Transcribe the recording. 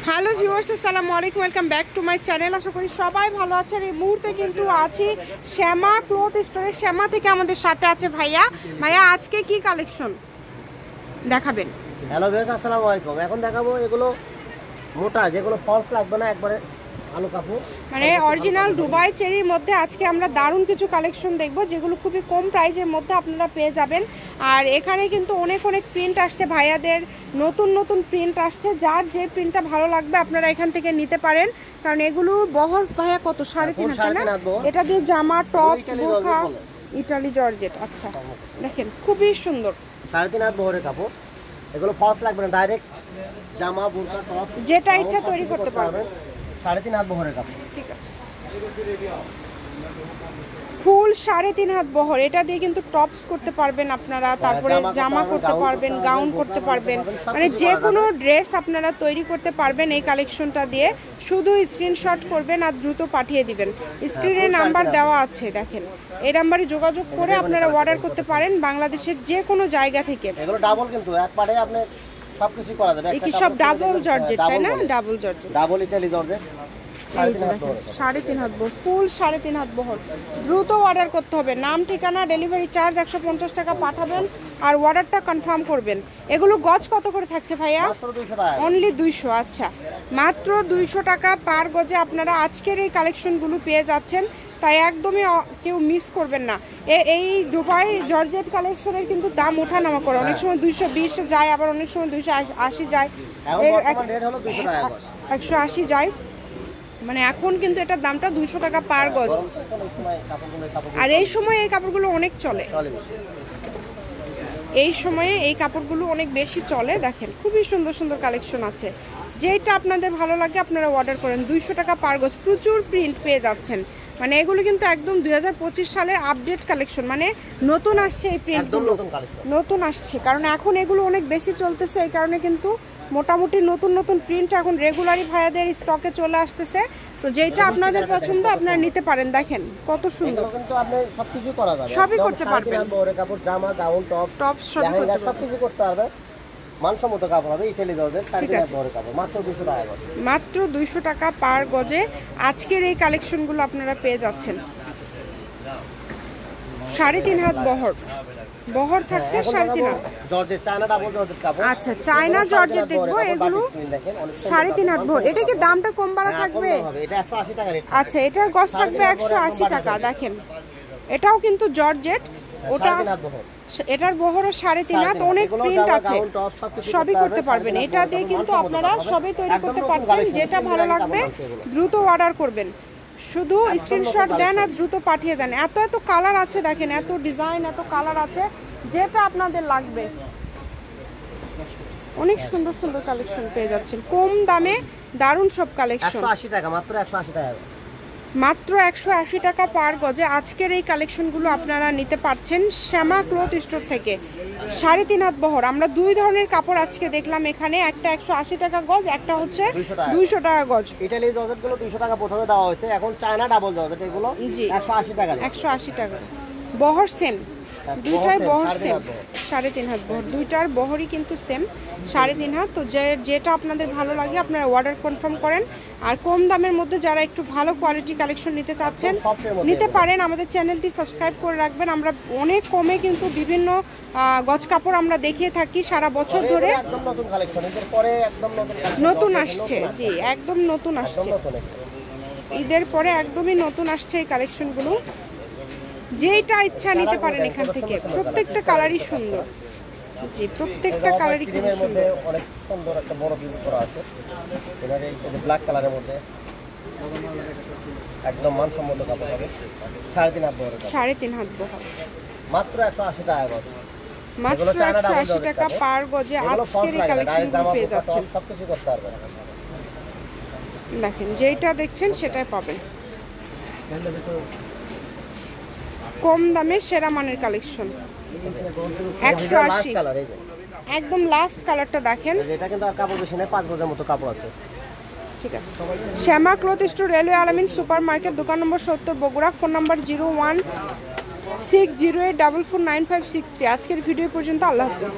Hello viewers, আসসালামু আলাইকুম, welcome back to my channel. আশা করি সবাই ভালো আছেন। এই মুহূর্তে কিন্তু আছি শ্যামা ক্লথ স্টোরে। শ্যামা থেকে আমাদের সাথে আছে ভাইয়া। ভাইয়া আজকে কি কালেকশন দেখাবেন? হ্যালো ভিউয়ার্স, আসসালামু আলাইকুম। এখন দেখাবো এগুলো মোটা, যেগুলো ফলস লাগবে না, একবারে আলো কাপড়, মানে অরিজিনাল দুবাই চেরির মধ্যে আজকে আমরা দারুণ কিছু কালেকশন দেখব, যেগুলো খুবই কম প্রাইসের মধ্যে আপনারা পেয়ে যাবেন। আর এখানে কিন্তু অনেক প্রিন্ট আসছে ভাইয়াদের, নতুন নতুন প্রিন্ট আসছে। যার যে প্রিন্টটা ভালো লাগবে আপনারা এখান থেকে নিতে পারেন, কারণ এগুলো বহর ভাইয়া কত 3.5 না? এটা দিয়ে জামা, টপ, বোরখা, ইটালি জর্জেট। আচ্ছা দেখেন খুবই সুন্দর, 3.5 হাত বহরের কাপড়। এগুলো ফলস লাগবে না, ডাইরেক্ট জামা, বোরখা, টপ যেটা ইচ্ছা তৈরি করতে পারবেন। 3.5 হাত বহরের কাপড়। ঠিক আছে, ফুল 3.5 হাত বহর। এটা দিয়ে কিন্তু টপস করতে পারবেন আপনারা, তারপরে জামা করতে পারবেন, গাউন করতে পারবেন, মানে যে কোনো ড্রেস আপনারা তৈরি করতে পারবেন এই কালেকশনটা দিয়ে। শুধু স্ক্রিনশট করবেন আর দ্রুত পাঠিয়ে দিবেন। স্ক্রিনে নাম্বার দেওয়া আছে, দেখেন এই নাম্বারে যোগাযোগ করে আপনারা অর্ডার করতে পারেন বাংলাদেশের যে কোনো জায়গা থেকে। এগুলো ডাবল, কিন্তু একবারে আপনি সবকিছু করা যাবে। এই কি সব ডাবল জর্জেট, তাই না? Double georgette, double Italy georgette. 3.5 হাত বহর, ফুল 3.5 হাত বহর। দ্রুত অর্ডার করতে হবে। নাম, ঠিকানা, ডেলিভারি চার্জ 150 টাকা পাঠাবেন আর অর্ডারটা কনফার্ম করবেন। এগুলো গজ কত করে থাকছে ভাইয়া? অনলি 200। আচ্ছা, মাত্র 200 টাকা পার গজে আপনারা আজকের এই কালেকশনগুলো পেয়ে যাচ্ছেন। তাই একদমই কেউ মিস করবেন না। এই দুবাই জর্জেট কালেকশনের কিন্তু দাম ওঠানামা করে, অনেক সময় 220 যায়, আবার অনেক সময় 280 যায়, 180 যায়। মানে এখন কিন্তু এটার দামটা 200 টাকা পার গজ। আর এই সময় এই কাপড়গুলো অনেক চলে, এই সময়ে এই কাপড়গুলো অনেক বেশি চলে। দেখেন খুবই সুন্দর সুন্দর কালেকশন আছে, যেটা আপনাদের ভালো লাগে আপনারা অর্ডার করেন। 200 টাকা পার গজ, প্রচুর প্রিন্ট পেয়ে যাচ্ছেন। মানে এগুলো কিন্তু একদম 2025 সালের আপডেট কালেকশন, মানে নতুন আসছে এই প্রিন্টগুলো, নতুন আসছে। কারণ এখন এগুলো অনেক বেশি চলতেছে, এই কারণে কিন্তু মোটামুটি নতুন নতুন প্রিন্ট এখন রেগুলারই ভাইয়াদের স্টকে চলে আসতেছে। তো যেটা আপনাদের পছন্দ আপনারা নিতে পারেন। দেখেন কত সুন্দর, কিন্তু আপনি সবকিছু করা যাবে, সবই করতে পারবেন। বহরের কাপড়, জামা, গাউন, টপ সবকিছু করতে পারবেন। মানসম্মত কাপড় হবে, ইটালি জর্জেট, 3.5 হাত বহরের কাপড়, মাত্র 200 টাকা গজ। মাত্র 200 টাকা পার গজে আজকের এই কালেকশনগুলো আপনারা পেয়ে যাচ্ছেন। 3.5 হাত বহর, বহর থাকছে 3.5 হাত জর্জেট, চায়না ডাবল জর্জেট কাপড়। আচ্ছা, চায়না জর্জেট দেখবো। এগুলো 3.5 হাত বহর। এটা কি দামটা কম বাড়া থাকবে? এটা 180 টাকা রেট। আচ্ছা, এটার গজ থাকবে 180 টাকা। দেখেন এটাও কিন্তু জর্জেট, ওটা এটার বহরও 3.5 হাত। অনেক প্রিন্ট আছে, সবই করতে পারবেন। এটা দিয়ে কিন্তু আপনারা সবই তৈরি করতে পারছেন। যেটা ভালো লাগবে দ্রুত অর্ডার করবেন, শুধু স্ক্রিনশট দেন আর দ্রুত পাঠিয়ে দেন। এত এত কালার আছে, দেখেন এত ডিজাইন, এত কালার আছে, যেটা আপনাদের লাগবে। অনেক সুন্দর সুন্দর কালেকশন পেয়ে যাচ্ছেন কম দামে, দারুণ সব কালেকশন। 180 টাকা, মাত্র 180 টাকা, মাত্র 180 টাকা পার গজে আজকের এই কালেকশনগুলো আপনারা নিতে পারছেন শ্যামা ক্লথ স্টোর থেকে। 3.5 হাত বহর। আমরা দুই ধরনের কাপড় আজকে দেখলাম এখানে, একটা 180 টাকা গজ, একটা হচ্ছে 200 টাকা গজ। ইটালি জর্জেট গুলো 200 টাকা প্রথমে দেওয়া হয়েছে, এখন চায়না ডাবল জর্জেট এগুলো 180 টাকা। 180 টাকা বহর সেম, দুইটার বহর সেম। 3.5 হাত বহর, দুইটার বহরই কিন্তু সেম 3.5 হাত। তো যেটা আপনাদের ভালো লাগে আপনারা অর্ডার কনফার্ম করেন। আর কম দামের মধ্যে যারা একটু ভালো কোয়ালিটি কালেকশন নিতে চাচ্ছেন নিতে পারেন। আমাদের চ্যানেলটি সাবস্ক্রাইব করে রাখবেন। আমরা অনেক কমে কিন্তু বিভিন্ন গজ কাপড় আমরা দেখিয়ে থাকি সারা বছর ধরে। নতুন আসছে, জি একদম নতুন আসছে, ঈদের পরে একদমই নতুন আসছে এই কালেকশনগুলো। যেটা ইচ্ছা নিতে পারেন এখান থেকে। প্রত্যেকটা কালারই সুন্দর, জি প্রত্যেকটা কালারই খুব সুন্দর। অনেক সুন্দর একটা বড় প্রিন্ট করা আছে, সিনারি এই ব্ল্যাক কালারের মধ্যে, একদম মানসম্মত কাপড় হবে। 3.5 হাত বহর, 3.5 হাত বহর, মাত্র 180 টাকা গজ। মাত্র 180 টাকা পার গজে আজকের এই কালেকশনগুলো পেয়ে যাচ্ছেন। সবকিছু করতে পারবেন। দেখেন যেটা দেখছেন সেটাই পাবেন, কম দামে সেরা মানের কালেকশন। 180 একদম লাস্ট কালারটা দেখেন। এটা কিন্তু আর কাপড় বেশি নেই, 5 গজের মতো কাপড় আছে। ঠিক আছে। শ্যামা ক্লথ স্টোর, রেলওয়ে আলামিন সুপার মার্কেট, দোকান নম্বর 70, বগুড়া। Phone number 016084495563। আজকের ভিডিও পর্যন্ত, আল্লাহ হাফেজ।